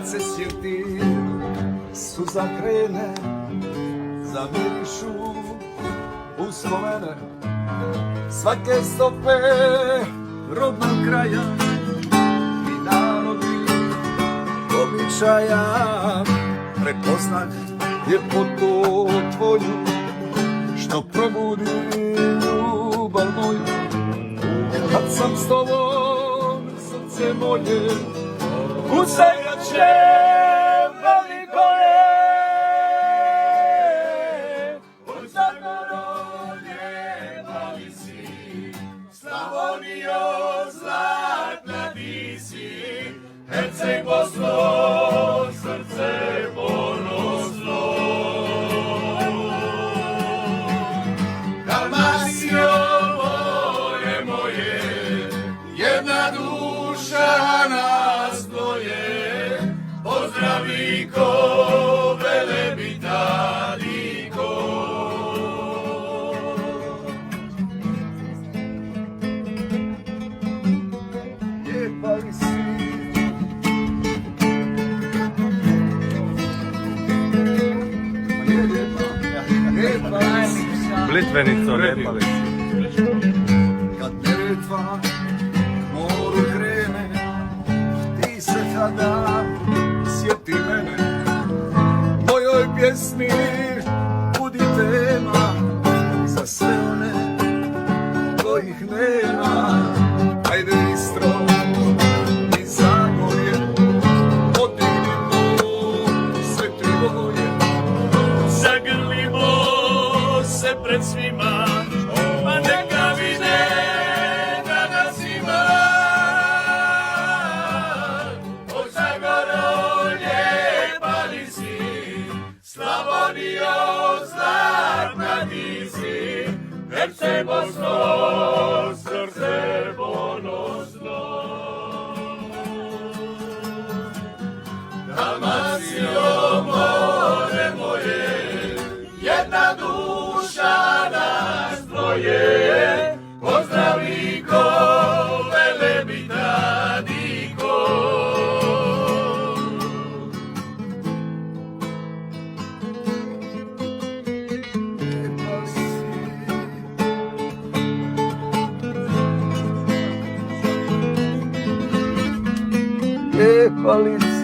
kad se sjetim, suza krene, zamirišu uspomene svake stope rodnog kraja i narodnih običaja. Prepoznat ljepotu tvoju, što probudi ljubav moju. Kad sam s tobom, srce moje usajaće veliko je. Od Zagorolje mali si, Slavonijo zlatna ti si, Herceg Bosno, srce ponosno. Dalmacijo more moje, jedna duša nas dvoje, pozdraviko, Velebitadiko. Lijepa li si? Blitvenico, lijepa li si? Kad Neretva moru krene, ti se tada sjeti mene. Mojoj pjesmi budi tema za sve one kojih nema. Ajde Istro i Zagorje, podignimo sve triboje. Zagrlimo se pred svima, pa neka vide da nas ima. Od Zagorolje pali si, Slavonijo zlatna ti si, Herceg Bosno, srce ponosno. Dalmacijo more moje, jedna duša nas dvoje, pozdraviko, Velebitadiko. Lijepa si. Lijepa li si?